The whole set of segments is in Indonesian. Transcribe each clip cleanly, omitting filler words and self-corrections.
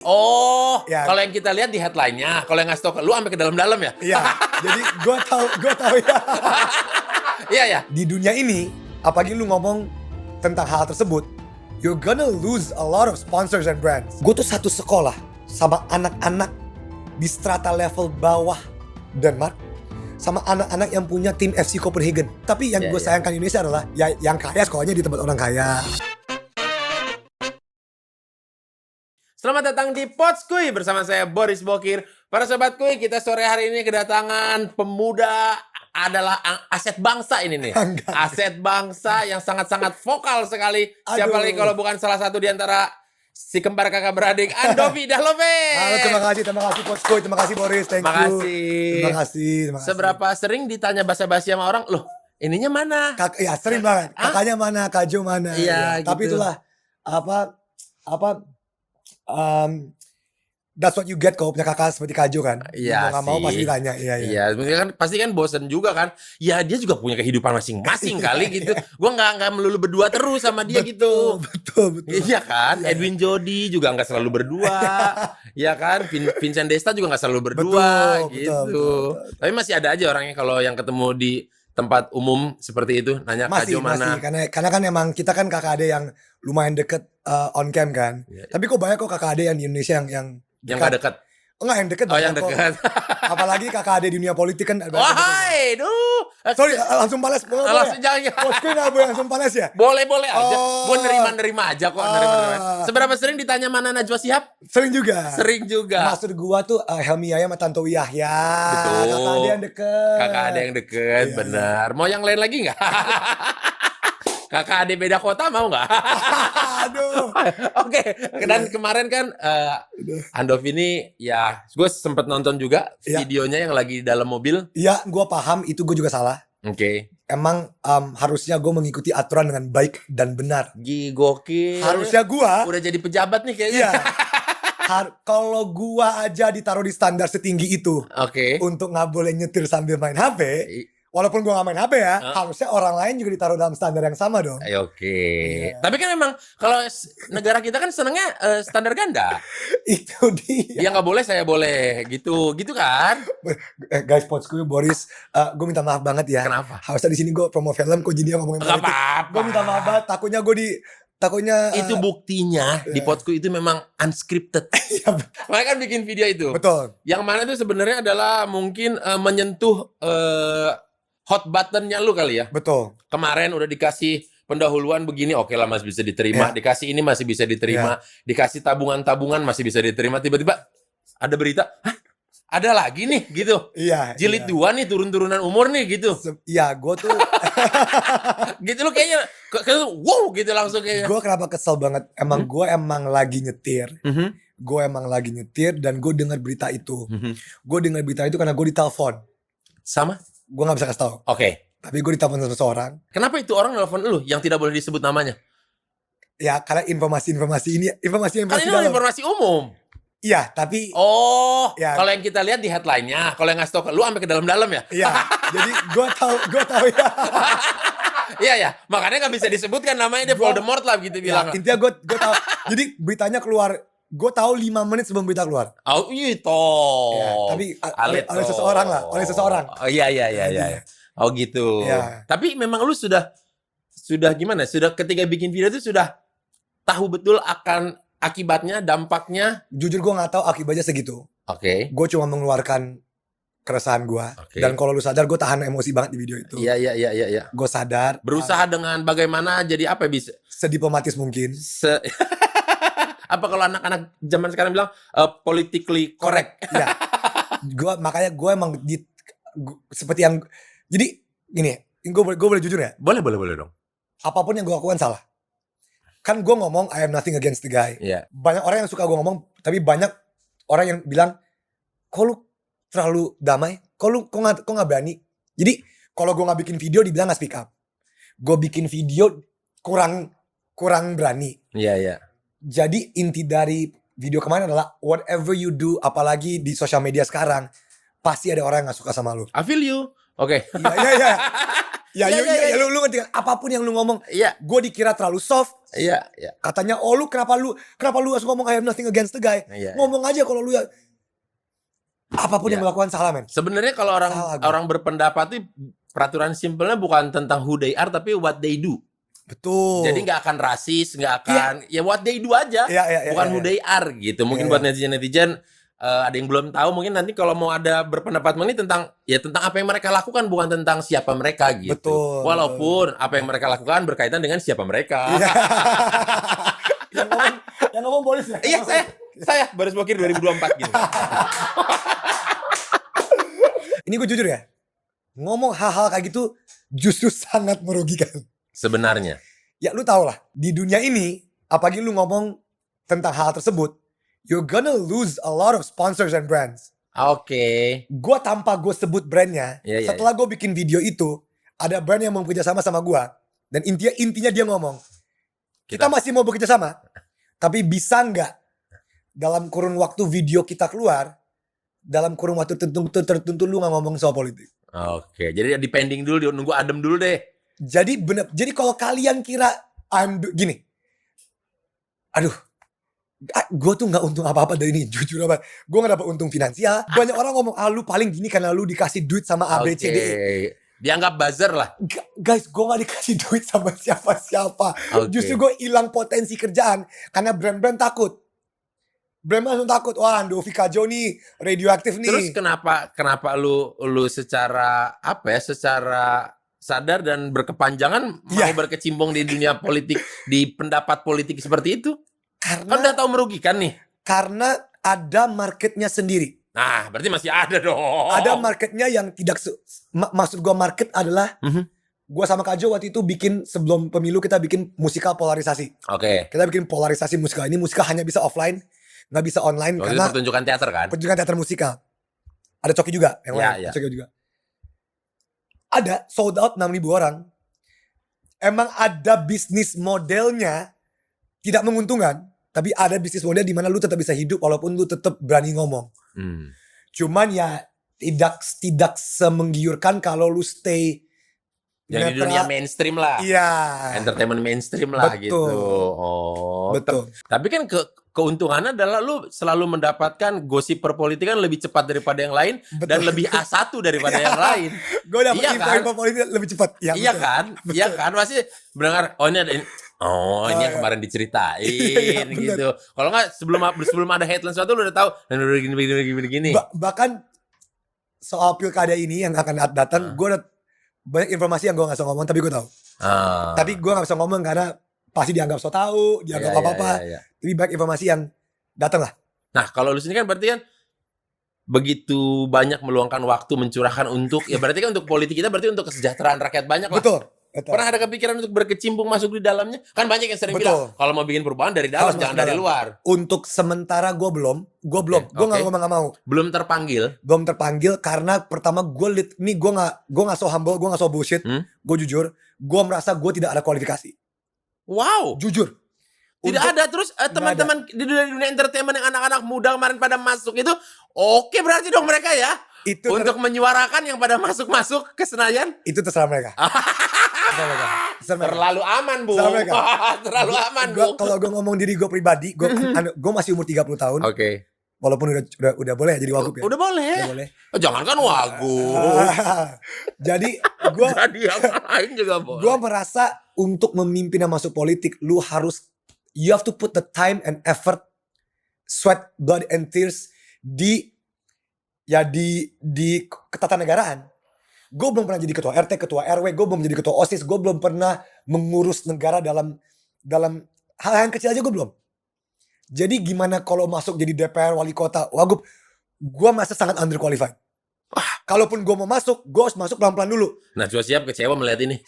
Oh, Ya. kalau yang kita lihat di headline-nya, kalau yang ngasih tau ke lu sampai ke dalam-dalam ya? Iya, jadi gue tahu ya. Iya ya. Di dunia ini, apalagi lu ngomong tentang hal tersebut, you're gonna lose a lot of sponsors and brands. Gue tuh satu sekolah sama anak-anak di strata level bawah Denmark, sama anak-anak yang punya tim FC Copenhagen. Tapi yang gue sayangkan di Indonesia adalah ya yang kaya sekolahnya di tempat orang kaya. Selamat datang di Potskuy bersama saya Boris Bokir. Para sobat kuy, kita sore hari ini kedatangan pemuda adalah aset bangsa ini nih. Aset bangsa yang sangat-sangat vokal sekali. Siapa lagi kalau bukan salah satu di antara si kembar kakak beradik Andovi Dahlove. Halo, terima kasih Potskuy, terima kasih Boris, thank you. Terima kasih. Seberapa sering ditanya basa-basi sama orang, loh ininya mana? Ya sering banget. Kakaknya mana, Kak Jo mana. Iya, Tapi gitu. itulah that's what you get kalau punya kakak seperti Kak Jo kan. Iya, mau nggak mau sih. pasti ditanya. Iya. Kan pasti kan bosen juga kan. Ya dia juga punya kehidupan masing-masing kali gitu. Gua nggak melulu berdua terus sama dia gitu. Betul. Iya kan. Edwin Jody juga nggak selalu berdua. Iya kan. Vincent Desta juga nggak selalu berdua gitu. Betul. Tapi masih ada aja orangnya kalau yang ketemu di tempat umum seperti itu nanya Kak Jo mana. Masih karena kan emang kita kan kakak ade yang lumayan deket on cam kan. Iya. Tapi kok banyak kok kakak ade yang di Indonesia yang Yang gak dekat. Oh enggak, yang deket. Oh, yang banyak kok. dekat. Apalagi kakak ade di dunia politik kan. Oh hai, duh. Sorry, langsung balas. Langsung jangan. Potskuy nggak boleh langsung balas ya? Boleh aja. Oh. Gue nerima aja kok. Nerima. Seberapa sering ditanya mana Najwa Shihab? Sering juga. Maksud gua tuh Helmi Yahya sama Tantowi Yahya. Betul. Kakak ade yang deket. Kakak ade yang deket, Iya, benar. Mau yang lain lagi nggak? Kakak ade beda kota mau nggak? Aduh. Oke. Dan kemarin kan Andov ini ya, gue sempet nonton juga videonya yang lagi di dalam mobil. Iya, gua paham itu gue juga salah. Oke. Emang harusnya gue mengikuti aturan dengan baik dan benar. Gokil. Harusnya gua udah jadi pejabat nih kayaknya. iya. Kalau gua aja ditaruh di standar setinggi itu Oke. untuk nggak boleh nyetir sambil main HP, walaupun gua nggak main HP ya, harusnya orang lain juga ditaruh dalam standar yang sama dong. Oke. Tapi kan memang kalau negara kita kan senengnya standar ganda. Itu dia. Dia nggak boleh, saya boleh, gitu kan? Guys, Potskuy, Boris, gue minta maaf banget ya. Kenapa? Harusnya di sini gue promo film, kok jadi ngomongin Gak politik. apa-apa. Gue minta maaf banget. Takutnya Itu buktinya di Potskuy itu memang unscripted. Iya, Mereka kan bikin video itu. betul. Yang mana itu sebenarnya adalah mungkin menyentuh hot buttonnya lu kali ya. Betul. Kemarin udah dikasih pendahuluan begini, oke lah masih bisa diterima. Dikasih ini masih bisa diterima. Dikasih tabungan-tabungan masih bisa diterima. Tiba-tiba ada berita, hah? Ada lagi nih gitu. Iya. Jilid 2 nih, turun-turunan umur nih gitu. Iya, gue tuh Gitu lu kayaknya wow gitu langsung kayaknya. gue kenapa kesel banget. Emang gue emang lagi nyetir. Gue emang lagi nyetir dan gue dengar berita itu. Gue dengar berita itu karena gue ditelepon. Sama? Gue nggak bisa kasih tahu. Oke. Tapi gue ditelepon sama seseorang. Kenapa itu orang nelfon lu yang tidak boleh disebut namanya? Ya karena informasi-informasi ini Kan ini informasi umum. Iya, tapi Oh, Ya. kalau yang kita lihat di headline-nya, kalau yang ngasih tau ke lu sampai ke dalam-dalam ya? iya. Jadi gue tahu ya. Iya ya, makanya nggak bisa disebutkan namanya, dia Voldemort lah gitu bilang. Ya, intinya gue tahu. Jadi beritanya keluar. Gue tahu 5 menit sebelum berita keluar. Oh itu. Ya, tapi oleh seseorang lah, oleh seseorang. Oh iya. Oh gitu. Iya. Tapi memang lu sudah gimana? Sudah ketika bikin video itu sudah tahu betul akan akibatnya, dampaknya. Jujur gue nggak tahu akibatnya segitu. Oke. Gue cuma mengeluarkan keresahan gue. Oke. Dan kalau lu sadar gue tahan emosi banget di video itu. Iya. Gue sadar. Berusaha dengan bagaimana jadi apa bisa? Sediplomatis mungkin. Apa kalau anak-anak zaman sekarang bilang politically correct? Ya. Makanya gue emang seperti yang jadi gini, gue boleh jujur ya. Boleh dong. Apapun yang gue lakukan salah. Kan gue ngomong I am nothing against the guy. Iya. Banyak orang yang suka gue ngomong, tapi banyak orang yang bilang, kok lu terlalu damai? Kok nggak berani? Jadi kalau gue nggak bikin video dibilang nggak speak up. Gue bikin video kurang berani. Iya. Jadi inti dari video kemarin adalah whatever you do, apalagi di sosial media sekarang, pasti ada orang yang nggak suka sama lu. I feel you. Oke. Iya. Lu ngerti kan? Apapun yang lu ngomong, Iya, gue dikira terlalu soft. iya. Katanya, oh lu kenapa lu harus ngomong I have nothing against the guy? Iya. Ngomong aja kalau lu ya. Apapun Iya. yang lu lakukan salah, men. Sebenarnya kalau Salah gua. orang berpendapat itu peraturan simpelnya bukan tentang who they are tapi what they do. Betul. Jadi nggak akan rasis, nggak akan ya what they do aja, bukan who they are gitu. Mungkin buat netizen ada yang belum tahu, mungkin nanti kalau mau ada berpendapat ini tentang apa yang mereka lakukan, bukan tentang siapa mereka gitu. Betul. Walaupun apa yang mereka lakukan berkaitan dengan siapa mereka. yang ngomong Boris ya? Iya, saya Boris Bokir 2024 gitu. Ini gue jujur ya, ngomong hal-hal kayak gitu justru sangat merugikan. Sebenarnya. Ya lu tau lah, di dunia ini, apalagi lu ngomong tentang hal tersebut, you're gonna lose a lot of sponsors and brands. Oke. Gue tanpa gue sebut brandnya, setelah gue bikin video itu, ada brand yang mau bekerja sama gue. Dan intinya dia ngomong, kita masih mau bekerja sama, tapi bisa nggak dalam kurun waktu video kita keluar, dalam kurun waktu tertentu lu nggak ngomong soal politik. Oke, jadi dipending dulu, nunggu adem dulu deh. Jadi kalau kalian kira gini, aduh, gue tuh nggak untung apa-apa dari ini, jujur apa, gue nggak dapat untung finansial. Banyak orang ngomong, lu paling gini karena lu dikasih duit sama A, B, C, D, E. Dianggap buzzer lah. Guys, gue gak dikasih duit sama siapa-siapa. Justru gue hilang potensi kerjaan karena brand-brand takut. Brand langsung takut, wah Andovi Kajo nih radioaktif nih. Terus kenapa lu secara secara sadar dan berkepanjangan mau berkecimpung di dunia politik, di pendapat politik seperti itu? Karena kan udah tahu merugikan nih. Karena ada marketnya sendiri. Nah, berarti masih ada dong. Ada marketnya yang tidak maksud gue market adalah gue sama Kajo waktu itu bikin sebelum pemilu kita bikin musikal polarisasi. Oke. Kita bikin polarisasi musikal. Ini musikal hanya bisa offline, nggak bisa online karena pertunjukan teater kan? Pertunjukan teater musikal. Ada Coki juga yang lain. Coki juga. Ada sold out 6.000 orang. Emang ada bisnis modelnya tidak menguntungkan, tapi ada bisnis model di mana lu tetap bisa hidup walaupun lu tetap berani ngomong. Cuman ya tidak semenggiurkan kalau lu stay yang di dunia mainstream lah. Iya. Entertainment mainstream lah. Betul. Gitu. Oh. Betul. Tapi kan keuntungannya adalah lu selalu mendapatkan gosip perpolitikan lebih cepat daripada yang lain. Betul. Dan lebih A1 daripada yang lain. Gue dapet info politik lebih cepat. Ya, iya kan? Iya kan? Pasti mendengar, ini ada ini. Ini yang kemarin diceritain gitu. Kalau nggak sebelum ada headline suatu lu udah tahu dan udah gini. Bahkan soal pilkada ini yang akan datang, gue udah banyak informasi yang gue nggak bisa ngomong tapi gue tahu. Tapi gue nggak bisa ngomong karena pasti dianggap so tahu, dianggap apa-apa. Tapi banyak informasi yang datang lah. Nah kalau lu sini kan berarti kan begitu banyak meluangkan waktu mencurahkan untuk ya berarti kan untuk politik kita berarti untuk kesejahteraan rakyat banyak lah. Betul. Pernah ada kepikiran untuk berkecimpung masuk di dalamnya? Kan banyak yang sering bilang kalau mau bikin perubahan dari dalam, jangan dari luar. Untuk sementara gue belum. Gue nggak mau. Belum terpanggil karena pertama gue nggak so humble, gue nggak so bullshit. Gue jujur, gue merasa gue tidak ada kualifikasi. Wow. Jujur. Tidak ada. Terus teman-teman di dunia entertainment yang anak-anak muda kemarin pada masuk itu, oke berarti dong mereka ya. Itu untuk menyuarakan yang pada masuk ke Senayan. Itu terserah mereka. Terlalu aman, Bu. Terlalu aman, Bu. Kalau gue ngomong diri gue pribadi, gue masih umur 30 tahun. Oke. Walaupun udah boleh jadi wagub ya. Udah boleh. Oh, jangan kan wagub. Jadi gue yang lain juga boleh. Gue merasa untuk memimpin dan masuk politik, you have to put the time and effort, sweat, blood and tears di ketatanegaraan. Gue belum pernah jadi ketua RT, ketua RW, gue belum jadi ketua OSIS, gue belum pernah mengurus negara dalam hal yang kecil aja gue belum. Jadi gimana kalau masuk jadi DPR, wali kota, wagub, gue merasa sangat underqualified. Kalaupun gue mau masuk, gue harus masuk pelan-pelan dulu. Nah, Joe siap kecewa melihat ini.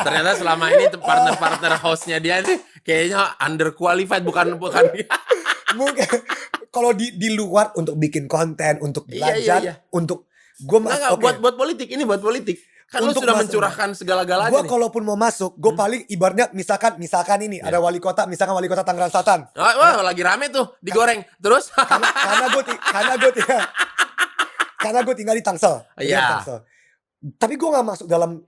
Ternyata selama ini partner hostnya dia nih kayaknya underqualified, bukan. Mungkin kalau di luar untuk bikin konten, untuk belajar, untuk gue buat politik ini buat politik. Kan lu sudah mencurahkan segala-galanya. Gue kalaupun mau masuk, gue paling ibaratnya misalkan ini ada wali kota, misalkan wali kota Tangerang Selatan. Wah, lagi rame tuh digoreng. Terus karena gue tinggal di Tangsel. Iya. Tapi gue nggak masuk dalam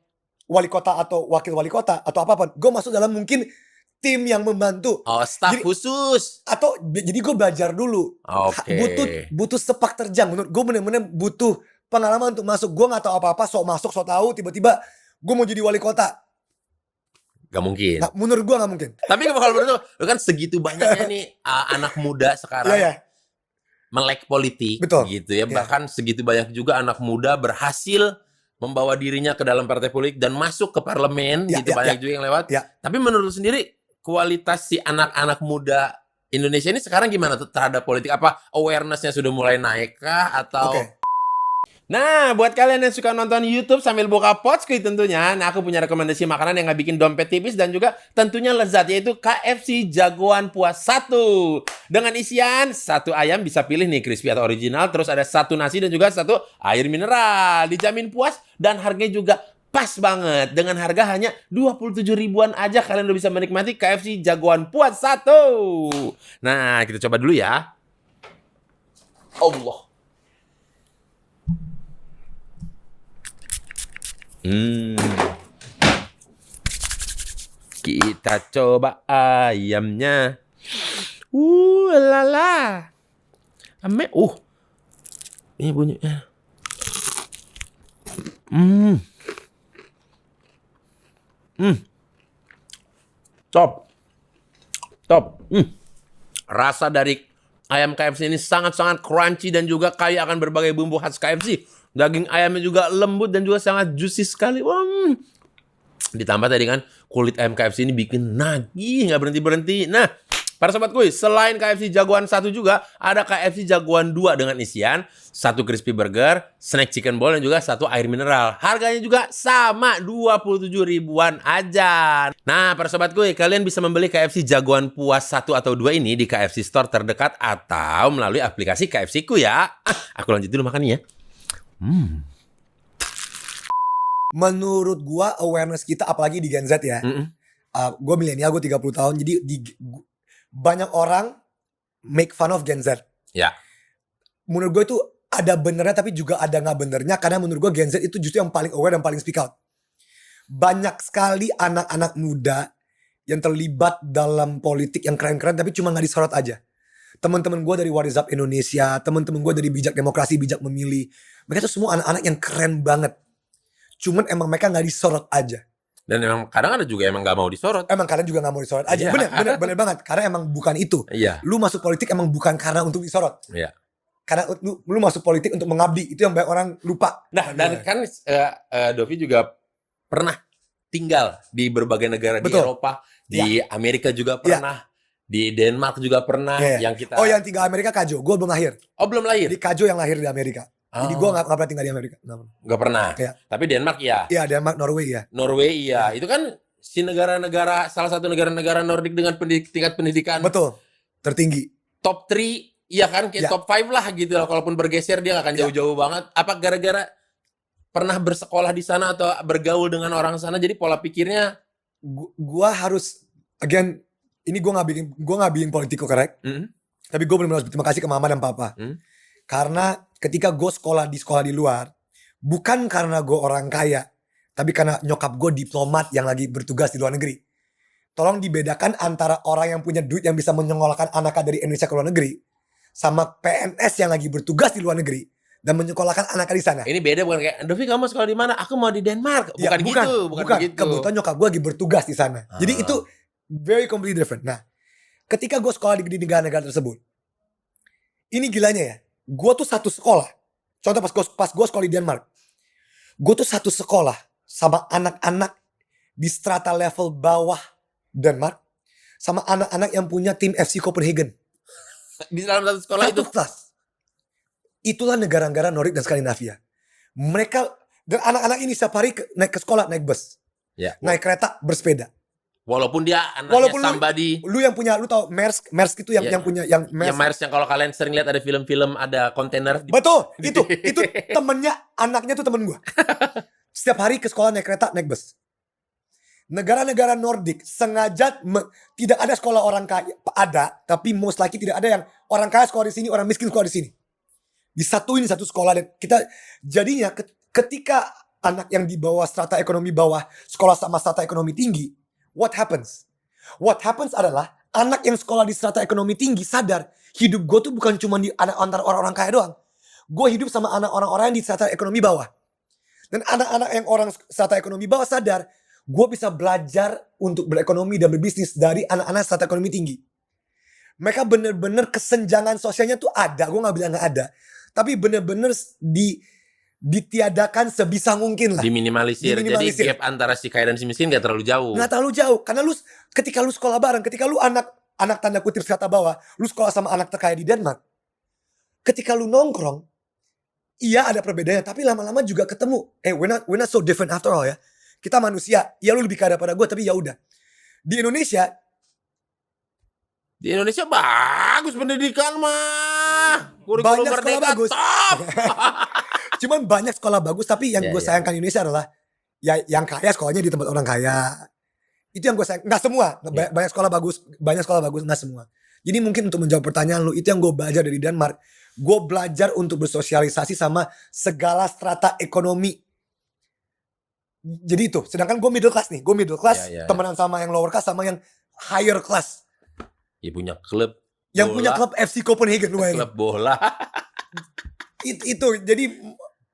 wali kota atau wakil wali kota atau apapun. Gue masuk dalam mungkin tim yang membantu. Oh, staf Jadi- khusus. Atau jadi gue belajar dulu. Oke. Butuh sepak terjang. Menurut gue bener-bener butuh pengalaman untuk masuk. Gue gak tahu apa-apa, sok masuk, sok tahu. Tiba-tiba gue mau jadi wali kota. Gak mungkin. Nah, menurut gue gak mungkin. Tapi kalau menurut lu kan segitu banyaknya nih anak muda sekarang Iya. melek politik, Betul. gitu ya. Iya. Bahkan segitu banyak juga anak muda berhasil membawa dirinya ke dalam partai politik dan masuk ke parlemen, Ya, gitu ya, banyak ya. juga yang lewat. Ya. Tapi menurut lu sendiri kualitas si anak-anak muda Indonesia ini sekarang gimana tuh terhadap politik? Apa awareness-nya sudah mulai naik kah atau? Oke. Nah, buat kalian yang suka nonton YouTube sambil buka Potskuy tentunya, nah aku punya rekomendasi makanan yang nggak bikin dompet tipis dan juga tentunya lezat, yaitu KFC Jagoan Puas 1. Dengan isian 1 ayam, bisa pilih nih crispy atau original, terus ada 1 nasi dan juga 1 air mineral. Dijamin puas dan harganya juga pas banget. Dengan harga hanya 27 ribuan aja kalian udah bisa menikmati KFC Jagoan Puas 1. Nah, kita coba dulu ya. Allah. Kita coba ayamnya. Lala. Ame, ini bunyinya. Top. Rasa dari ayam KFC ini sangat-sangat crunchy dan juga kaya akan berbagai bumbu khas KFC. Daging ayamnya juga lembut dan juga sangat juicy sekali. Ditambah tadi kan kulit ayam KFC ini bikin nagih, nggak berhenti-berhenti. Nah, para sobat kuy, selain KFC Jagoan 1 juga ada KFC Jagoan 2 dengan isian 1 crispy burger, snack chicken ball dan juga 1 air mineral. Harganya juga sama 27 ribuan aja. Nah, para sobat kuy, kalian bisa membeli KFC Jagoan Puas 1 atau 2 ini di KFC Store terdekat atau melalui aplikasi KFC ku ya. Aku lanjut dulu makan ya. Menurut gua awareness kita apalagi di Gen Z ya. Gua milenial, gua 30 tahun. Jadi banyak orang make fun of Gen Z. Ya. Menurut gue itu ada benernya tapi juga ada nggak benernya, karena menurut gue Gen Z itu justru yang paling aware dan paling speak out. Banyak sekali anak-anak muda yang terlibat dalam politik yang keren-keren tapi cuma nggak disorot aja. Teman-teman gue dari What is Up Indonesia, teman-teman gue dari Bijak Demokrasi, Bijak Memilih, mereka tuh semua anak-anak yang keren banget. Cuman emang mereka nggak disorot aja. Dan emang kadang ada juga emang gak mau disorot. Emang kalian juga gak mau disorot aja. Iya. Bener banget. Karena emang bukan itu. Iya. Lu masuk politik emang bukan karena untuk disorot. Iya. Karena lu masuk politik untuk mengabdi. Itu yang banyak orang lupa. Nah, dan kan Dovi juga pernah tinggal di berbagai negara. Betul. Di Eropa, di Amerika juga pernah, di Denmark juga pernah. Iya. Yang kita. Oh, yang tinggal Amerika Kajo. Gue belum lahir. Oh, belum lahir? Jadi Kajo yang lahir di Amerika. Jadi gue gak pernah tinggal di Amerika. Gak pernah. Iya. Tapi Denmark ya. Iya, Denmark, Norway ya. Norway iya. Itu kan si negara-negara, salah satu negara-negara Nordik dengan tingkat pendidikan Betul. Tertinggi. top 3, iya kan, kayak Ya. top 5 lah gitu lah. Kalaupun bergeser dia gak akan jauh-jauh banget. Apa gara-gara pernah bersekolah di sana atau bergaul dengan orang sana, jadi pola pikirnya Gue harus, again, ini gue gak bikin political correct. Tapi gue benar-benar berterima kasih ke mama dan papa. Karena ketika gue sekolah di luar, bukan karena gue orang kaya, tapi karena nyokap gue diplomat yang lagi bertugas di luar negeri. Tolong dibedakan antara orang yang punya duit yang bisa menyekolahkan anaknya dari Indonesia ke luar negeri, sama PNS yang lagi bertugas di luar negeri dan menyekolahkan anaknya di sana. ini beda, bukan kayak Dovi kamu sekolah di mana? Aku mau di Denmark. Ya, Bukan begitu. Kebetulan nyokap gue lagi bertugas di sana. Jadi itu very completely different. Nah, ketika gue sekolah di negara-negara tersebut, ini gilanya ya. Gue tuh satu sekolah. Contoh pas gue sekolah di Denmark. Gue tuh satu sekolah sama anak-anak di strata level bawah Denmark. Sama anak-anak yang punya tim FC Copenhagen. Di dalam satu sekolah itu. Satu kelas. Itulah negara-negara Nordik dan Skandinavia. Mereka, dan anak-anak ini setiap hari naik ke sekolah, naik bus. Ya. Naik kereta, bersepeda. Walaupun dia anaknya Walaupun somebody. Lu yang punya, lu tau Maersk itu yang Ya. yang punya yang Yang Mars yang kalau kalian sering lihat ada film-film ada kontainer. Betul, itu temennya, anaknya tuh temen gua. Setiap hari ke sekolah naik kereta, naik bus. Negara-negara Nordik sengaja tidak ada sekolah orang kaya, ada, tapi most likely tidak ada yang orang kaya sekolah di sini, orang miskin sekolah di sini. Disatuin satu sekolah, dan kita jadinya ketika anak yang di bawah strata ekonomi bawah sekolah sama strata ekonomi tinggi, what happens? What happens adalah anak yang sekolah di strata ekonomi tinggi sadar hidup gue tuh bukan cuma di antara orang-orang kaya doang. Gue hidup sama anak orang-orang yang di strata ekonomi bawah. Dan anak-anak yang orang strata ekonomi bawah sadar gue bisa belajar untuk berekonomi dan berbisnis dari anak-anak strata ekonomi tinggi. Mereka bener-bener kesenjangan sosialnya tuh ada. Gue gak bilang gak ada. Tapi bener-bener ditiadakan sebisa mungkin lah. Diminimalisir. Jadi gap antara si kaya dan si miskin gak terlalu jauh. Gak terlalu jauh. Karena ketika lu sekolah bareng, ketika lu anak tanda kutip strata bawah, lu sekolah sama anak terkaya di Denmark. Ketika lu nongkrong, iya ada perbedaannya, tapi lama-lama juga ketemu. We're not so different after all ya. Kita manusia. Ya lu lebih kaya daripada gue, tapi ya udah. Di Indonesia bagus pendidikan mah. Kurikulum banyak sekolah merdeka bagus. top. Cuman banyak sekolah bagus, tapi yang gue sayangkan di Indonesia adalah ya yang kaya sekolahnya di tempat orang kaya. Itu yang gue sayang. Nggak semua. Banyak sekolah bagus, nggak semua. Jadi mungkin untuk menjawab pertanyaan lu, itu yang gue belajar dari Denmark. Gue belajar untuk bersosialisasi sama segala strata ekonomi. Jadi itu. Sedangkan gue middle class nih. Gue middle class, temenan sama yang lower class sama yang higher class. Ya punya klub. Yang punya klub FC Copenhagen. Klub bola. Itu. Jadi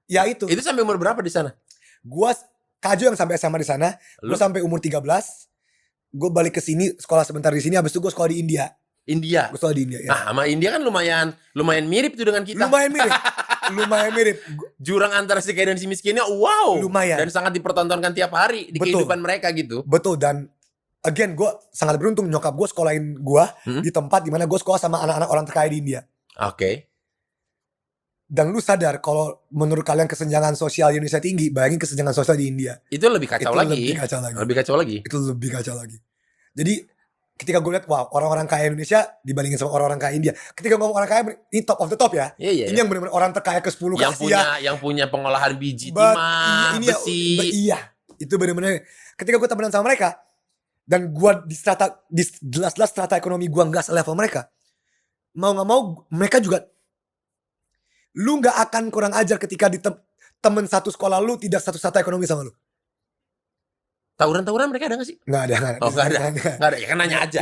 ya itu. Itu sampai umur berapa di sana? Gue Kajo yang sampai SMA di sana. Gue sampai umur 13. Gue balik ke sini sekolah sebentar di sini. Habis itu gue sekolah di India. Gue sekolah di India. Ya. Nah, sama India kan lumayan mirip tuh dengan kita. Lumayan mirip. Jurang antara si kaya dan si miskinnya wow. Lumayan. Dan sangat dipertontonkan tiap hari di kehidupan mereka gitu. Betul. Dan again gue sangat beruntung nyokap gue sekolahin gue di tempat dimana gue sekolah sama anak-anak orang terkaya di India. Oke. Dan lu sadar kalau menurut kalian kesenjangan sosial di Indonesia tinggi, bayangin kesenjangan sosial di India. Itu lebih kacau lagi. Lebih kacau lagi. Jadi ketika gue lihat, wow, orang-orang kaya Indonesia dibandingin sama orang-orang kaya India. Ketika ngomong orang kaya, ini top of the top ya. Ini yang benar-benar orang terkaya ke-10 ke Asia. Yang punya pengolahan biji timah, besi. Iya, itu benar-benar. Ketika gue temenan sama mereka, dan gue di jelas-jelas strata ekonomi gue gak selevel mereka. Mau gak mau, mereka juga, lu gak akan kurang ajar ketika di temen satu sekolah lu tidak satu strata ekonomi sama lu. Tawuran mereka ada gak sih? Gak ada. Oh gak ada. Ya kan nanya aja.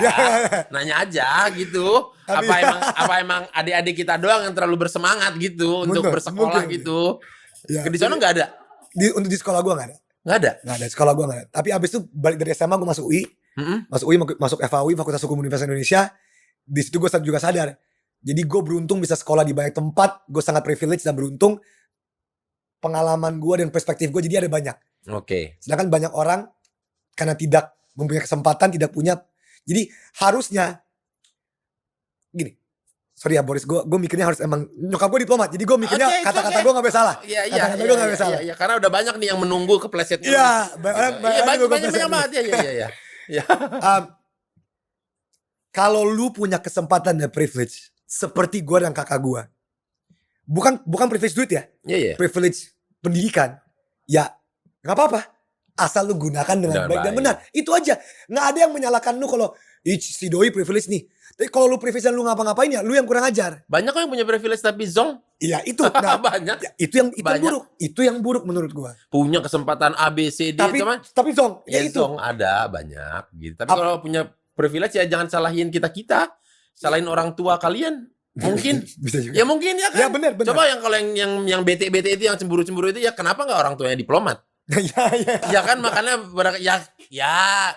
Nanya aja gitu. Apa emang adik-adik kita doang yang terlalu bersemangat gitu untuk bersekolah gitu. Ya, di sana gak ada? Untuk di sekolah gue gak ada. Gak ada? Gak ada, sekolah gue gak ada. Tapi abis itu balik dari SMA gue masuk UI. Masuk UI, masuk FAUI, Fakultas Hukum Universitas Indonesia. Di situ gue juga sadar. Jadi gue beruntung bisa sekolah di banyak tempat. Gue sangat privilege dan beruntung. Pengalaman gue dan perspektif gue jadi ada banyak. Oke. Sedangkan banyak orang karena tidak mempunyai kesempatan, tidak punya. Jadi harusnya gini. Sorry ya Boris, gue mikirnya harus emang nyokap gue diplomat. Jadi gue mikirnya kata-kata gue gak boleh salah. Kata-kata gue gak boleh salah. Iya, karena udah banyak nih yang menunggu keplesetnya. Iya, banyak banget. Iya. Kalau lu punya kesempatan dan privilege seperti gue dan kakak gue, bukan privilege duit ya, privilege pendidikan, ya nggak apa-apa, asal lu gunakan dengan baik dan benar. Itu aja, nggak ada yang menyalahkan lu kalau si doi privilege nih. Tapi kalau lu privilege dan lu ngapa-ngapain ya, lu yang kurang ajar. Banyak kok yang punya privilege tapi zong. Iya itu. Nah, banyak. Ya, itu yang buruk. Itu yang buruk menurut gua. Punya kesempatan A, B, C, D. Tapi zong. Ya itu. Zong ada banyak. Gitu. Tapi kalau punya privilege ya jangan salahin kita. Salahin orang tua kalian. Mungkin. Bisa juga. Ya mungkin ya kan. Ya benar. Coba yang kalau yang BT itu yang cemburu-cemburu itu ya kenapa nggak orang tuanya diplomat? Ya kan makanya ya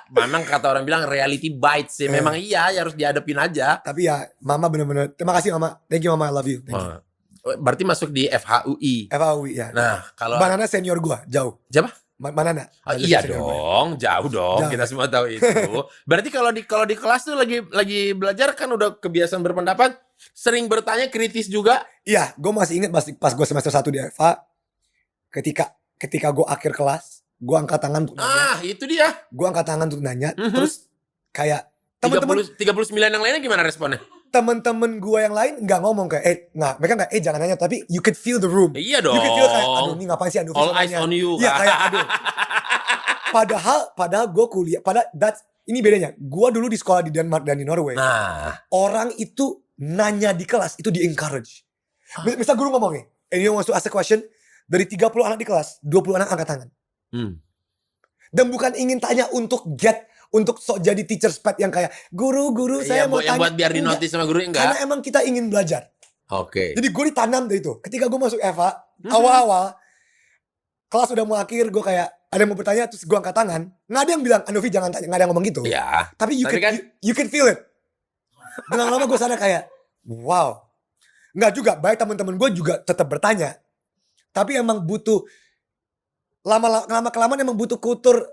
memang kata orang bilang reality bites sih. Memang ya harus dihadapin aja. Tapi ya mama bener-bener terima kasih mama. Thank you mama, I love you. Thank you. Berarti masuk di FHUI. FHUI ya. Nah kalau Banana senior gua jauh. Siapa? Banana. Iya dong, jauh dong. Jauh. Kita semua tahu itu. Berarti kalau di kelas tuh lagi belajar kan udah kebiasaan berpendapat, sering bertanya, kritis juga. Iya, gue masih ingat pas gue semester 1 di FH, ketika gue akhir kelas, gue angkat tangan untuk nanya. Itu dia. Gue angkat tangan untuk nanya, terus kayak teman-teman 39 yang lainnya gimana responnya? Temen-temen gue yang lain nggak ngomong kayak mereka nggak jangan nanya, tapi you could feel the room. Iya dong. You could feel kayak aduh ini ngapain sih all eyes on you. Iya kayak aduh. Padahal gue kuliah, ini bedanya. Gue dulu di sekolah di Denmark dan di Norway. Nah, orang itu nanya di kelas itu di encourage. Misal guru ngomong nih, anyone wants to ask a question, Dari 30 anak di kelas, 20 anak angkat tangan. Dan bukan ingin tanya untuk sok jadi teacher's pet yang kayak guru saya mau yang tanya. buat biar di notice sama guru enggak. Karena emang kita ingin belajar. Oke. Jadi gue ditanam dari itu. Ketika gue masuk Eva, awal-awal kelas udah mau akhir, gue kayak ada yang mau bertanya terus gue angkat tangan. Nggak ada yang bilang, Andovi jangan tanya, nggak ada yang ngomong gitu. Ya. Tapi you can feel it. Dan lama-lama gue sadar kayak, wow. Nggak juga, baik teman-teman gue juga tetap bertanya. Tapi emang butuh lama-kelamaan emang butuh kultur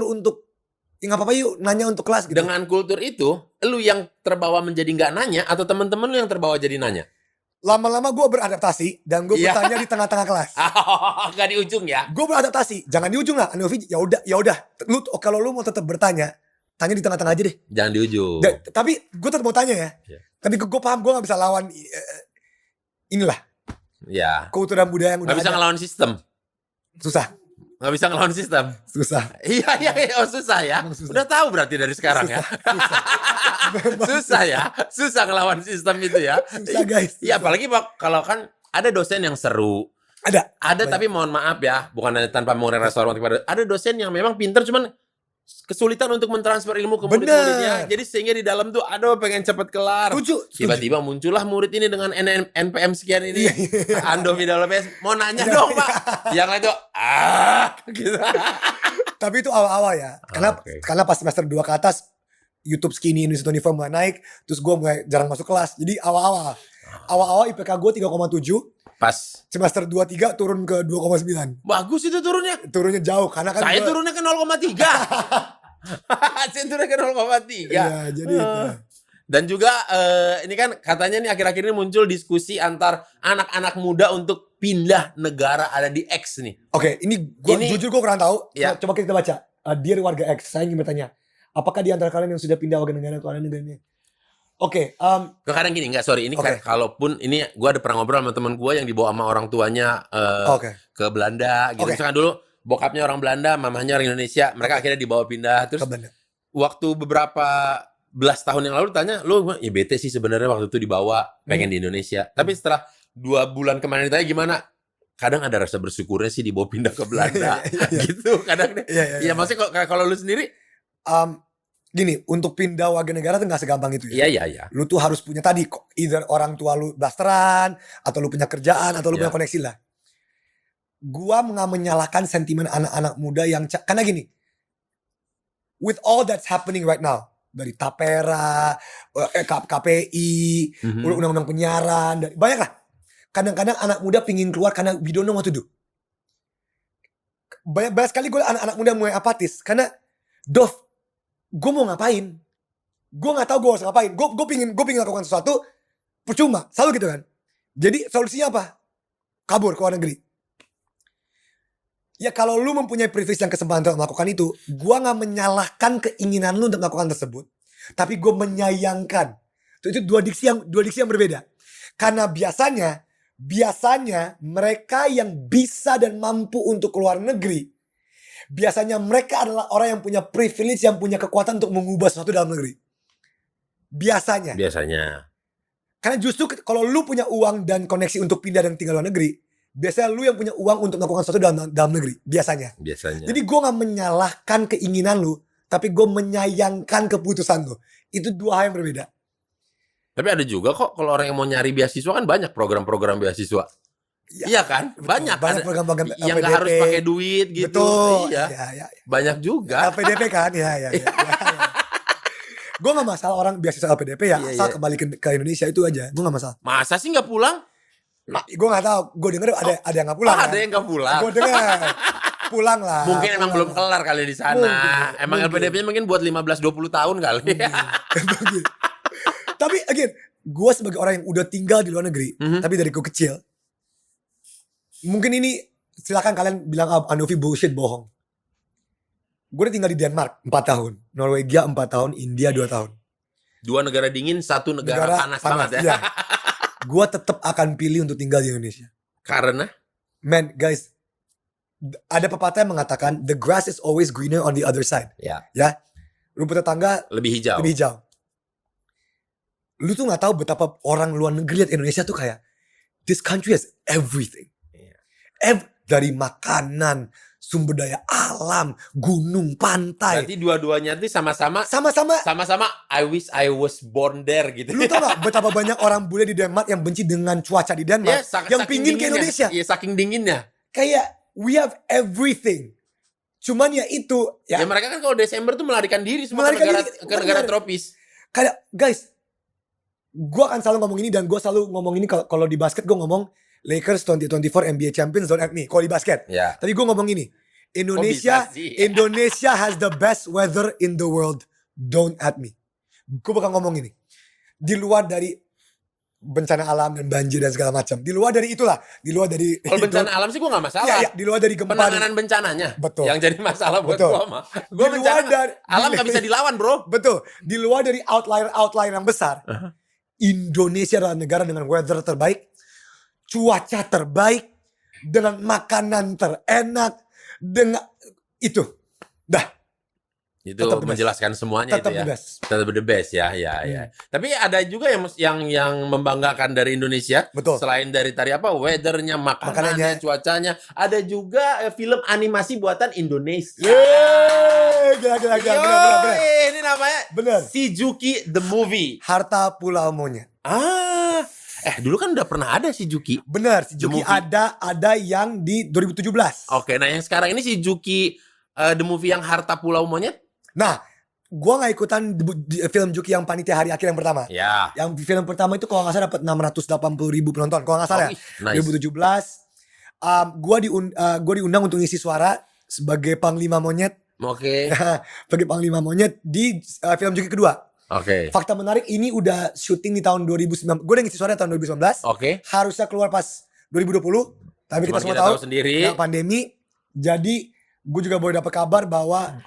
untuk ya nggak apa-apa yuk nanya untuk kelas gitu. Dengan kultur itu, lu yang terbawa menjadi nggak nanya atau teman-teman lu yang terbawa jadi nanya? Lama-lama gue beradaptasi dan gue bertanya di tengah-tengah kelas. Gak di ujung ya? Gue beradaptasi, jangan di ujung lah. Andovi, ya udah. Lu kalau lu mau tetap bertanya, tanya di tengah-tengah aja deh. Jangan di ujung. Tapi gue tetap mau tanya ya. Tapi gue paham gue nggak bisa lawan inilah. Ya. Kultur dan budaya yang udah Nggak bisa ngelawan sistem. Susah. Nggak bisa ngelawan sistem. Susah. Iya, susah ya. Susah. Udah tahu berarti dari sekarang ya. Susah ya. Susah ngelawan sistem itu ya. Susah guys. Iya, apalagi kalau kan ada dosen yang seru. Ada banyak. Tapi mohon maaf ya, bukan tanpa mengurangi restoran. Ada dosen yang memang pintar cuman kesulitan untuk mentransfer ilmu ke murid-muridnya. Jadi sehingga di dalam tuh pengen cepet kelar. Tiba-tiba muncullah murid ini dengan NPM sekian ini. Andovi Dalopes mau nanya dong Pak. Yang lain tuh gitu. Tapi itu awal-awal ya. Karena pas semester 2 ke atas YouTube Skinny Indonesia 24 mulai naik. Terus gue mulai jarang masuk kelas. Jadi awal-awal IPK gue 3,7. Pas semester 2-3 turun ke 2,9. Bagus itu turunnya. Turunnya jauh karena kan saya turunnya ke 0,3. Saya turunnya ke 0,3. Iya, jadi itu. Dan juga ini kan katanya nih akhir-akhir ini muncul diskusi antar anak-anak muda untuk pindah negara ada di X nih. Oke, ini jujur gue kurang tahu. Ya. Coba kita baca. Dear warga X, saya ingin bertanya, apakah di antara kalian yang sudah pindah warga negara ke negara ini? Oke, kadang gini, ini kalaupun ini gue ada pernah ngobrol sama teman gue yang dibawa sama orang tuanya ke Belanda gitu. Misalkan dulu bokapnya orang Belanda, mamahnya orang Indonesia, mereka akhirnya dibawa pindah. Terus waktu beberapa belas tahun yang lalu tanya, lu ya bete sih sebenarnya waktu itu dibawa pengen di Indonesia. Tapi setelah 2 bulan kemarin ditanya gimana, kadang ada rasa bersyukurnya sih dibawa pindah ke Belanda gitu kadang deh. Iya, maksudnya kalau lu sendiri gini, untuk pindah warga negara tuh gak segampang itu ya. Iya. Lu tuh harus punya tadi, either orang tua lu blasteran, atau lu punya kerjaan, atau lu punya koneksi lah. Gua nggak menyalahkan sentimen anak-anak muda yang karena gini, with all that's happening right now, dari Tapera, KPI, undang-undang penyiaran, banyak lah. Kadang-kadang anak muda pingin keluar karena we don't know what to do. Banyak sekali gue anak-anak muda mulai apatis karena gue mau ngapain? Gue nggak tahu gue harus ngapain. Gue pingin lakukan sesuatu, percuma, selalu gitu kan. Jadi solusinya apa? Kabur ke luar negeri. Ya kalau lu mempunyai privilege dan kesempatan untuk melakukan itu, gue nggak menyalahkan keinginan lu untuk melakukan tersebut, tapi gue menyayangkan. Itu dua diksi yang berbeda. Karena biasanya mereka yang bisa dan mampu untuk keluar negeri, biasanya mereka adalah orang yang punya privilege, yang punya kekuatan untuk mengubah sesuatu dalam negeri. Biasanya. Karena justru kalau lu punya uang dan koneksi untuk pindah dan tinggal luar negeri, biasanya lu yang punya uang untuk melakukan sesuatu dalam negeri. Biasanya. Jadi gue gak menyalahkan keinginan lu, tapi gue menyayangkan keputusan lu. Itu 2 hal yang berbeda. Tapi ada juga kok kalau orang yang mau nyari beasiswa kan banyak program-program beasiswa. Iya kan? Banyak program-program yang gak harus pakai duit gitu. Betul. Iya. Banyak juga. LPDP kan? Ya. Gue gak masalah orang beasiswa LPDP ya. Asal kembali ke Indonesia itu aja. Gue gak masalah. Masa sih gak pulang? Gue gak tahu. Gue denger ada yang gak pulang. Ada yang gak pulang. Gue denger. Pulang lah. Mungkin emang belum kelar kali di sana. Emang LPDP-nya mungkin buat 15-20 tahun kali. Tapi again, gue sebagai orang yang udah tinggal di luar negeri, tapi dari gue kecil, mungkin ini silakan kalian bilang Andovi bullshit, bohong. Gue udah tinggal di Denmark 4 tahun, Norwegia 4 tahun, India 2 tahun. 2 negara dingin, 1 negara panas banget ya. Gue tetap akan pilih untuk tinggal di Indonesia. Karena? Man, guys, ada pepatah yang mengatakan the grass is always greener on the other side. Ya, rumput tetangga lebih hijau. Lu tuh gak tahu betapa orang luar negeri lihat Indonesia tuh kayak this country has everything. Dari makanan, sumber daya alam, gunung, pantai. Berarti dua-duanya itu sama-sama Sama-sama. I wish I was born there gitu. Lu tau gak betapa banyak orang bule di Denmark yang benci dengan cuaca di Denmark, yang pingin ke Indonesia. Iya, saking dinginnya. Kayak we have everything. Cuman ya itu Ya mereka kan kalau Desember tuh melarikan diri semua ke negara tropis. Kayak guys, gue akan selalu ngomong ini, dan gue selalu ngomong ini kalau di basket gue ngomong Lakers 2024 NBA Champions don't at me. Kalau di basket, Ya. tadi gue ngomong ini, Indonesia has the best weather in the world. Don't at me. Gue bakal ngomong ini. Di luar dari bencana alam dan banjir dan segala macam. Di luar dari itulah. Di luar dari Kalau bencana alam sih gue gak masalah. Iya, di luar dari gempa. Penanganan bencananya. Betul. Yang jadi masalah buat Betul. gue mah. Gue bencana alam gak bisa dilawan bro. Betul. Di luar dari outlier yang besar. Indonesia adalah negara dengan weather terbaik, cuaca terbaik, dengan makanan terenak, dengan itu. Dah. Itu Tetap the best. menjelaskan semuanya Tetap itu ya. the best. Tetap the best ya, ya. Tapi ada juga yang membanggakan dari Indonesia. Betul. Selain dari tadi apa, weathernya, makanannya, Makanannya. cuacanya, ada juga film animasi buatan Indonesia. Yeay, gila. Ini namanya Bener. Shizuki the Movie. Harta Pulau Monyet. Dulu kan udah pernah ada Shizuki. Bener, Shizuki movie. ada yang di 2017. Oke, nah yang sekarang ini Shizuki the Movie yang Harta Pulau Monyet. Nah, gua gak ikutan di film Juki yang panitia hari akhir yang pertama. Ya. Yang film pertama itu kalau gak salah dapat 680.000 penonton. Kalau gak salah ya. Nice. 2017. Gua diundang untuk ngisi suara sebagai Panglima Monyet. Oke. Sebagai Panglima Monyet di film Juki kedua. Oke. Fakta menarik, ini udah syuting di tahun 2019. Gue udah ngisi suara tahun 2019. Oke. Harusnya keluar pas 2020. Tapi Cuma kita semua kita tahu tahu sendiri. kena pandemi. Jadi gue juga boleh dapat kabar bahwa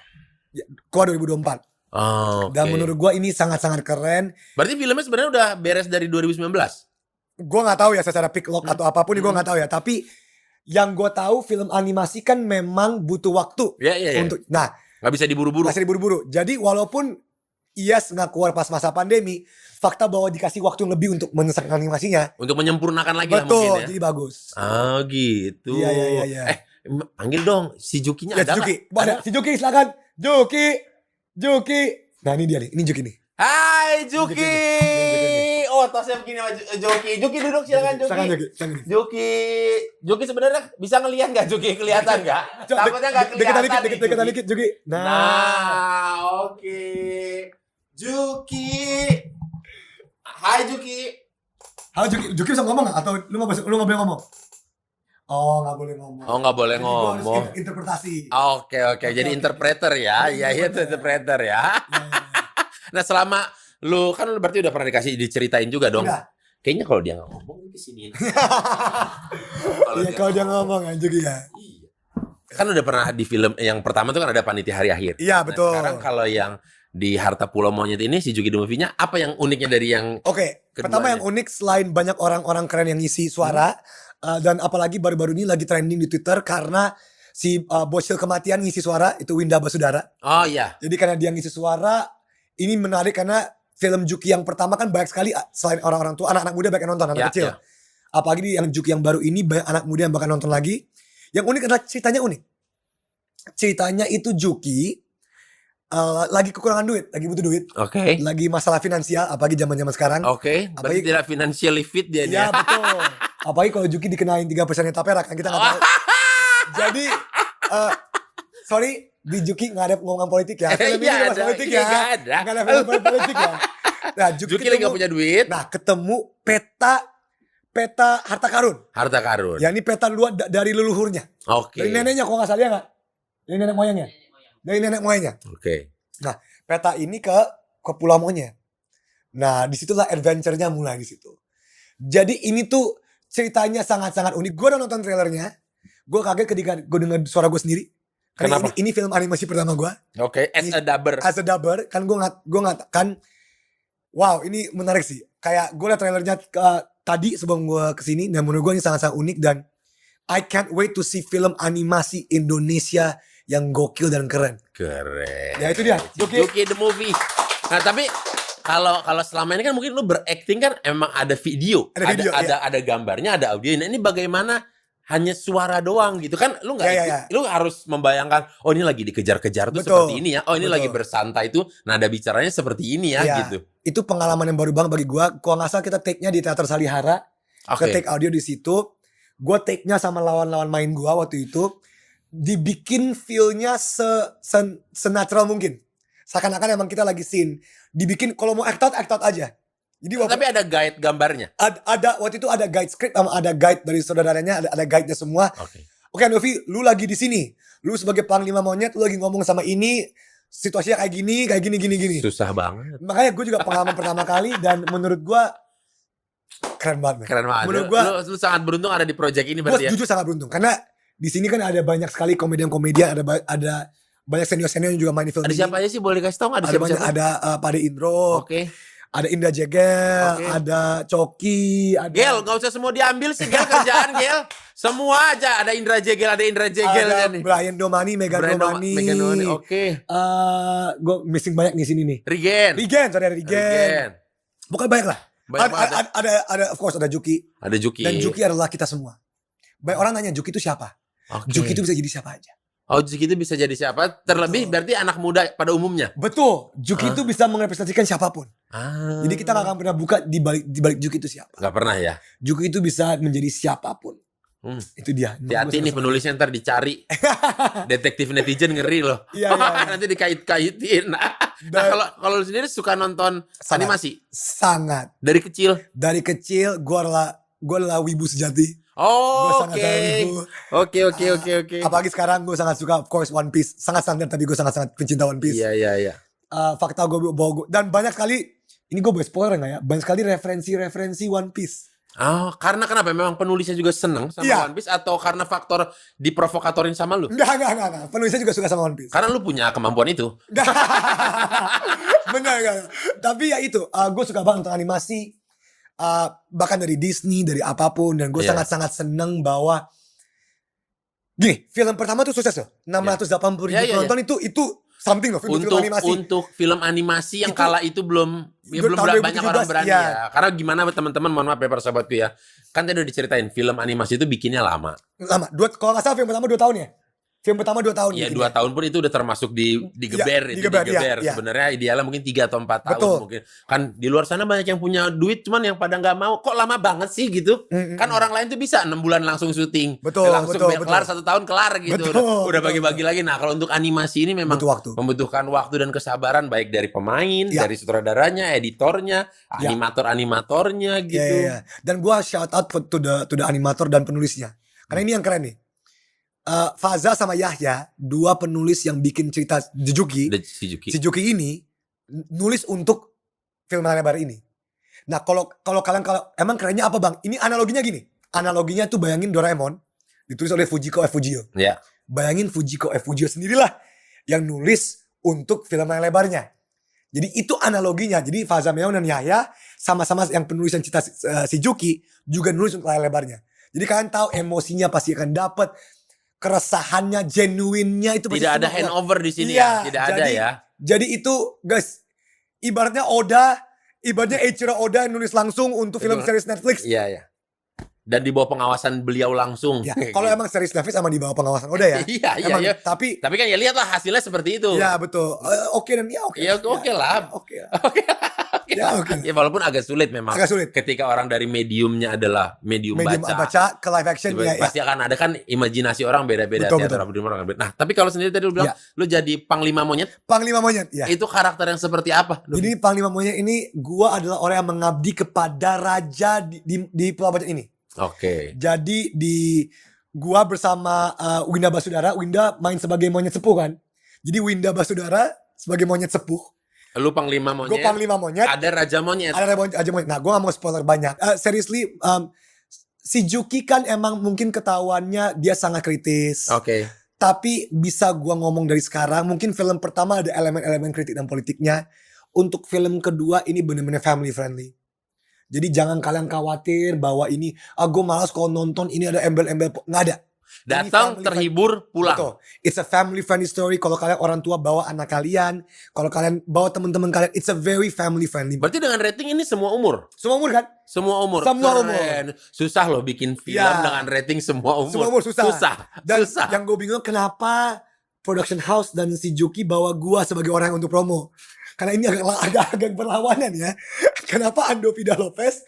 keluar 2024. Oh, Dan menurut gue ini sangat-sangat keren. berarti filmnya sebenarnya udah beres dari 2019. Gue nggak tahu ya secara pick lock atau apapun, gue nggak tahu ya. Tapi yang gue tahu film animasi kan memang butuh waktu Iya. untuk. Nah, Nggak bisa diburu-buru. masih diburu-buru. Jadi walaupun Yes nggak keluar pas masa pandemi, fakta bahwa dikasih waktu yang lebih untuk menyelesaikan animasinya. Untuk menyempurnakan lagi lah Betul, mungkin ya. jadi bagus. Oh gitu. Iya. Panggil dong si Jukinya Ya, ada Juki. nggak? Ada? Si Juki silakan. Juki. Nah ini dia nih, ini Juki nih. Hai Juki. Juki. Oh tosnya begini sama Juki. Juki duduk silakan Juki. Silakan Juki. Silakan. Juki sebenarnya bisa ngelihat nggak Juki? Kelihatan nggak? Takutnya nggak kelihatan. Deketan dikit Juki. Nah, oke. Juki. Hai Juki. Halo Juki, Juki bisa ngomong nggak? Atau lu nggak boleh ngomong? Oh nggak boleh ngomong. Oh nggak boleh Jadi gua harus ngomong. interpretasi. Oke. Jadi interpreter ya. Iya itu interpreter ya. Nah selama lu kan berarti udah pernah diceritain juga dong. Udah. Kayaknya kalau dia nggak ngomong kesini. Iya kalau dia ngomong ya Juki ya. Iya. Kan udah pernah di film yang pertama tuh kan ada panitia hari akhir. Iya betul. Nah, sekarang kalau yang di Harta Pulau Monyet ini si Juki the Movie-nya apa yang uniknya dari yang Oke, pertama yang unik selain banyak orang-orang keren yang ngisi suara dan apalagi baru-baru ini lagi trending di Twitter karena si Bocil Kematian ngisi suara itu Winda Basudara. Oh iya. Jadi karena dia ngisi suara ini menarik karena film Juki yang pertama kan banyak sekali selain orang-orang tua, anak-anak muda banyak yang nonton, anak kecil. Apalagi di yang Juki yang baru ini banyak anak muda yang bakal nonton lagi. Yang unik adalah ceritanya unik. Ceritanya itu Juki lagi kekurangan duit, lagi butuh duit, Oke. lagi masalah finansial, apalagi zaman-zaman sekarang. Oke. Berarti Apalagi- tidak financially fit dia nih. Iya betul. Apalagi kalau Juki dikenain 3% perak kan kita nggak tahu. Jadi sorry di Juki nggak ada ngomongan politik ya. Film ini Iya, nggak ada. politik Iya, ya. nggak ada. Nggak ada film politik ya. Nah Juki lagi gak punya duit. Nah ketemu peta harta karun. Harta karun. Ya ini peta dari leluhurnya. Oke. Dari neneknya kalau nggak salah ya nggak? Dari nenek moyangnya. Dari nenek moyangnya. Oke. Nah peta ini ke Pulau Monyet. Nah disitulah adventure-nya mulai di situ. Jadi ini tuh ceritanya sangat-sangat unik. Gue udah nonton trailernya. Gue kaget ketika gue dengar suara gue sendiri. Karena Kenapa? ini film animasi pertama gue. Oke. As a dubber. As a dubber. Kan gue ngatakan. Wow ini menarik sih. Kayak gue liat trailernya tadi sebelum gue kesini. Dan menurut gue ini sangat-sangat unik. Dan I can't wait to see film animasi Indonesia yang gokil dan keren. Keren. Ya itu dia. Juki the Movie. Nah tapi kalau selama ini kan mungkin lu berakting kan emang ada video, Ada video, ada gambarnya, ada audio. Nah ini bagaimana hanya suara doang gitu kan, lu nggak Ya, ya, ikut, ya. lu harus membayangkan, oh ini lagi dikejar-kejar tuh Betul, seperti ini ya, oh ini betul. lagi bersantai tuh nada bicaranya seperti ini ya Iya. gitu. Itu pengalaman yang baru banget bagi gua. Kalau nggak salah kita take-nya di Teater Salihara. Kita Oke. take audio di situ. Gua take-nya sama lawan-lawan main gua waktu itu. Dibikin feel-nya se-natural mungkin. Seakan-akan emang kita lagi scene. Dibikin kalau mau act out aja. Jadi Tapi ada guide gambarnya. ada waktu itu ada guide script sama ada guide dari saudaranya, ada guide-nya semua. Oke. Oke Novi, lu lagi di sini. Lu sebagai panglima monyet, lu lagi ngomong sama ini, situasinya kayak gini. Susah banget. Makanya gue juga pengalaman pertama kali dan menurut gue keren banget. Keren banget. Menurut gue, Lu sangat beruntung ada di project ini gue berarti ya. jujur sangat beruntung karena di sini kan ada banyak sekali komedian, ada banyak senior yang juga main di film Ada ini. siapa aja sih, boleh kasih tau nggak? Ada banyak, ada Pade Indro, Oke. ada Indra Jegel, Oke. ada Coki, ada Gel, nggak usah semua diambil sih Gel, kerjaan Gel. Semua aja ada Indra Jegel ada nih. Brian Domani, Megan Domani. Megan Domani, oke. Gue missing banyak di sini nih. Rigen. Sorry ada Rigen. Pokoknya banyak lah. Banyak banget. Ada of course ada Juki. Ada Juki. Dan Juki adalah kita semua. Banyak orang nanya Juki itu siapa? Oke. Juki itu bisa jadi siapa aja. Oh, Juki itu bisa jadi siapa? Terlebih Betul. berarti anak muda pada umumnya. Betul. Juki itu bisa merepresentasikan siapapun. Ah. Jadi kita gak akan pernah buka di balik Juki itu siapa. Nggak pernah ya. Juki itu bisa menjadi siapapun. Itu dia. Hati-hati nih penulisnya ntar dicari. Detektif netizen ngeri loh. Iya. Nanti dikait-kaitin. Nah, kalau lu sendiri suka nonton Sangat. animasi Sangat. dari kecil? Dari kecil gue adalah wibu sejati. Oh, Gue sangat wibu. Oke. Apalagi sekarang gue sangat suka of course One Piece. Sangat standar tapi gue sangat pencinta One Piece. Iya. Fakta gue bawa gue. Dan banyak sekali, ini gue boleh spoiler gak ya? Banyak sekali referensi One Piece. Oh, karena kenapa? Memang penulisnya juga seneng sama Iya. One Piece atau karena faktor diprovokatorin sama lu? Enggak. Penulisnya juga suka sama One Piece. Karena lu punya kemampuan itu. Bener. Tapi ya itu, gue suka banget nonton animasi. Bahkan dari Disney, dari apapun. Dan gue Iya. sangat-sangat seneng bahwa gini, film pertama tuh sukses loh. 680 ribu penonton itu something loh film animasi. Untuk film animasi yang Itu- kala itu belum tahun banyak 2017, orang berani iya. ya. Karena gimana teman-teman, mohon maaf ya para sahabatku ya. Kan tadi udah diceritain film animasi itu bikinnya lama. Lama. Kalau gak salah film pertama 2 tahun ya? Film pertama 2 tahun. Iya, bikinnya. 2 tahun pun itu udah termasuk digeber. Iya. Sebenarnya idealnya mungkin 3 atau 4 tahun Betul. mungkin. Kan di luar sana banyak yang punya duit cuman yang pada nggak mau. Kok lama banget sih gitu? Kan orang lain tuh bisa 6 bulan langsung syuting. Betul, langsung betul. kelar 1 tahun kelar gitu. Udah bagi-bagi lagi. Nah, kalau untuk animasi ini memang Butuh waktu. membutuhkan waktu dan kesabaran baik dari pemain, Iya. dari sutradaranya, editornya, animator-animatornya gitu. Iya. Dan gue shout out to the animator dan penulisnya. Karena ini yang keren nih. Faza sama Yahya, 2 penulis yang bikin cerita Juki. Si Juki. Si Juki ini nulis untuk film lebar ini. Nah, kalau emang kerennya apa bang? Ini analoginya gini. Analoginya tuh bayangin Doraemon ditulis oleh Fujiko F. Fujio. Ya. Bayangin Fujiko F. Fujio sendirilah yang nulis untuk film lebarnya. Jadi itu analoginya. Jadi Faza Meong dan Yahya sama-sama yang penulis yang cerita si Juki juga nulis untuk layar lebarnya. Jadi kalian tahu emosinya pasti akan dapat, keresahannya, genuinnya itu pasti Tidak ada semua keluar. handover di sini Iya, ya. Tidak ada ya. Jadi itu guys, ibaratnya Eiichiro Oda yang nulis langsung untuk film series Netflix. Iya. Dan di bawah pengawasan beliau langsung. Ya, kalau emang series Netflix sama di bawah pengawasan Oda ya. Iya. Tapi kan ya lihatlah hasilnya seperti itu. ya betul. Oke dan ya oke. Ya oke lah. Oke. Oke. Ya oke. Ya walaupun agak sulit memang. Agak sulit. Ketika orang dari mediumnya adalah medium baca ke live action ya. Pasti akan ada kan imajinasi orang beda-beda. Betul, Teater orang beda. Nah, tapi kalau sendiri tadi lu bilang lu jadi panglima monyet. Panglima monyet ya. Itu karakter yang seperti apa? Jadi Panglima Monyet ini gua adalah orang yang mengabdi kepada raja di Pulau Bacot ini. Oke. Jadi gua bersama Winda Basudara, Winda main sebagai monyet sepuh kan. Jadi Winda Basudara sebagai monyet sepuh. Lu panglima monyet. Gue panglima monyet. Ada raja monyet. Ada raja monyet. Nah, gue gak mau spoiler banyak. Seriously, si Juki kan emang mungkin ketahuannya dia sangat kritis. Oke. Tapi bisa gua ngomong dari sekarang, mungkin film pertama ada elemen-elemen kritik dan politiknya. Untuk film kedua ini bener-bener family friendly. Jadi jangan kalian khawatir bahwa ini, gue malas kalau nonton ini ada embel-embel. Nggak ada. Datang, family terhibur, pulang. Betul. It's a family friendly story. Kalau kalian orang tua bawa anak kalian, kalau kalian bawa teman-teman kalian, it's a very family friendly. Berarti dengan rating ini semua umur? Semua umur kan? Semua umur. Semua Keren. Susah loh bikin film Ya. dengan rating semua umur. Semua umur susah. Dan Susah. yang gue bingung kenapa production house dan si Juki bawa gua sebagai orang yang untuk promo. Karena ini agak berlawanan ya. Kenapa Ando Vida Lopez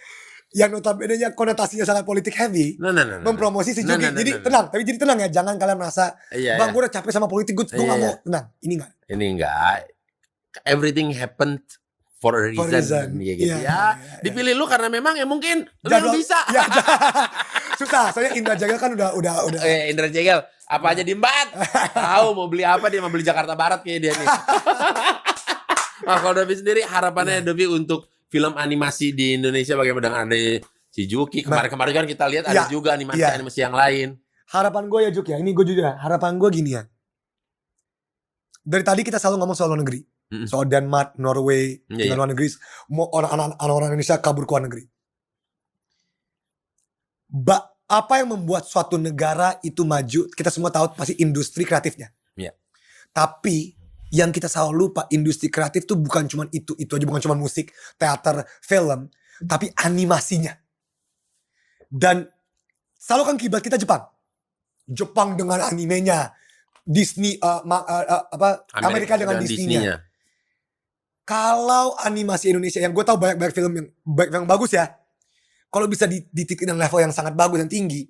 yang notabene-nya konotasinya sangat politik heavy Nah. mempromosi si Nah, Juki. nah, Jadi nah. tenang, tapi jadi tenang ya. Jangan kalian merasa, Iya, bang iya. gue udah capek sama politik, gue Iya, gak mau. iya. Tenang, ini enggak. Ini enggak. Everything happened for a reason. For a reason. Iya gitu Iya, ya. iya. Dipilih lu karena memang ya mungkin lu Jadwal- yang bisa. Ya, susah. Soalnya Indra Jagal kan udah. Indra Jegel, apa aja diembat. Tahu mau beli apa dia, mau beli Jakarta Barat kayak dia nih. Nah, kalau Dovi sendiri harapannya Dovi untuk film animasi di Indonesia bagaimana dengan ada si Juki. Kemarin-kemarin kan kita lihat ada Iya, juga animasi yang lain. Harapan gue ya Juk ya, ini gue jujur ya. Harapan gue gini ya. Dari tadi kita selalu ngomong soal luar negeri. Mm-mm. Soal Denmark, Norway, Iya, tinggal luar negeri. Mau orang Indonesia kabur ke luar negeri. Apa yang membuat suatu negara itu maju, kita semua tahu pasti industri kreatifnya. Iya. Tapi yang kita selalu lupa, industri kreatif tuh bukan cuma itu aja, bukan cuma musik, teater, film, tapi animasinya. Dan selalu kan kiblat kita Jepang. Jepang dengan animenya, Disney Amerika dengan Disney-nya. Kalau animasi Indonesia yang gue tahu banyak film yang bagus ya. Kalau bisa dititikin dengan level yang sangat bagus dan tinggi,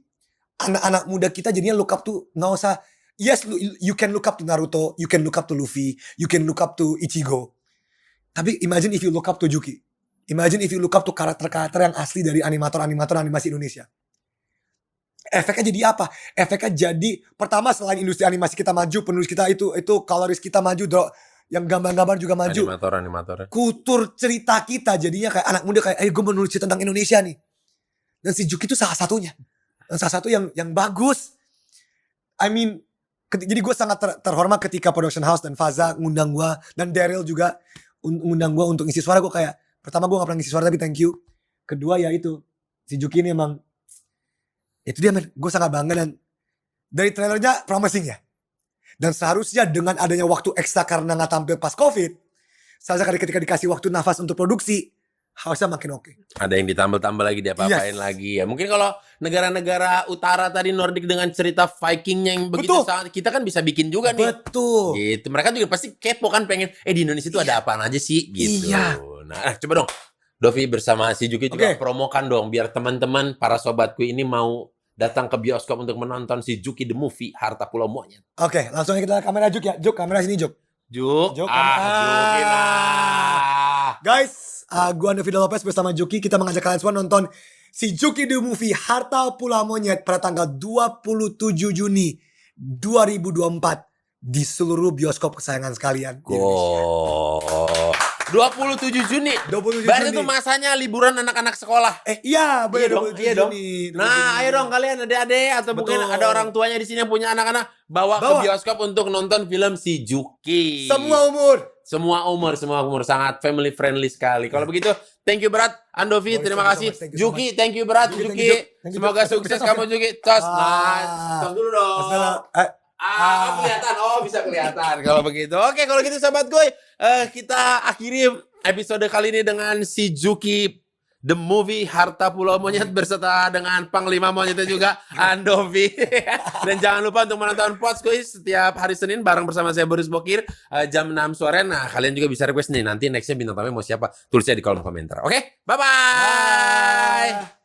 anak-anak muda kita jadinya look up tuh nggak usah. Yes, you can look up to Naruto, you can look up to Luffy, you can look up to Ichigo. Tapi imagine if you look up to Juki. Imagine if you look up to karakter-karakter yang asli dari animator animasi Indonesia. Efeknya jadi apa? Efeknya jadi pertama selain industri animasi kita maju, penulis kita itu coloris kita maju, yang gambar-gambar juga maju. Animator. Kultur cerita kita jadinya kayak anak muda kayak, gue menulis cerita tentang Indonesia nih. Dan si Juki itu salah satunya. Dan salah satu yang bagus. I mean, jadi gue sangat terhormat ketika production house dan Faza ngundang gue dan Daryl juga ngundang gue untuk ngisi suara. Gue kayak pertama gue gak pernah ngisi suara tapi thank you. Kedua ya itu si Juki ini emang itu dia men, gue sangat bangga dan dari trailernya promising ya. Dan seharusnya dengan adanya waktu ekstra karena gak tampil pas COVID, seharusnya ketika dikasih waktu nafas untuk produksi, harusnya makin oke. Ada yang ditambal-tambal lagi, dia apa-apain lagi ya. Mungkin kalau negara-negara utara tadi Nordik dengan cerita Vikingnya yang begitu sangat, kita kan bisa bikin juga nih. Betul. Gitu. Mereka juga pasti kepo kan, pengen di Indonesia itu ada apaan aja sih gitu. Iya. Nah, coba dong Dovi bersama si Juki juga promokan dong biar teman-teman para sobatku ini mau datang ke bioskop untuk menonton si Juki the Movie Harta Pulau Monyet. Oke, langsung aja kita kamera Juk ya. Juk, kamera sini Juk. Juki Guys, gua Ando Vida Lopez bersama Juki. Kita mengajak kalian semua nonton si Juki the Movie Harta Pulau Monyet pada tanggal 27 Juni 2024 di seluruh bioskop kesayangan sekalian. 27 Juni. 27 Berarti Juni. itu masanya liburan anak-anak sekolah. Iya, Iya dong, 27 iya dong. Juni. Nah, ayo dong kalian adik-adik atau mungkin Betul. ada orang tuanya di sini yang punya anak-anak, bawa ke bioskop untuk nonton film si Juki. Semua umur. Semua umur sangat family friendly sekali. Kalau begitu, thank you berat Andovi, terima kasih. Thank you so Juki, thank you berat Thank you, Juki. thank you. Semoga sukses kamu Juki. Tos, tos dulu dong. Kelihatan. Oh, bisa kelihatan kalau begitu. Oke, kalau gitu sahabat gue, kita akhiri episode kali ini dengan si Juki the Movie Harta Pulau Monyet beserta dengan Panglima Monyetnya juga Andovi. Dan jangan lupa untuk menonton Podskuy setiap hari Senin bareng bersama saya Boris Bokir jam 6 sore. Nah, kalian juga bisa request nih nanti nextnya bintang tamu mau siapa, tulisnya di kolom komentar. Oke, bye-bye.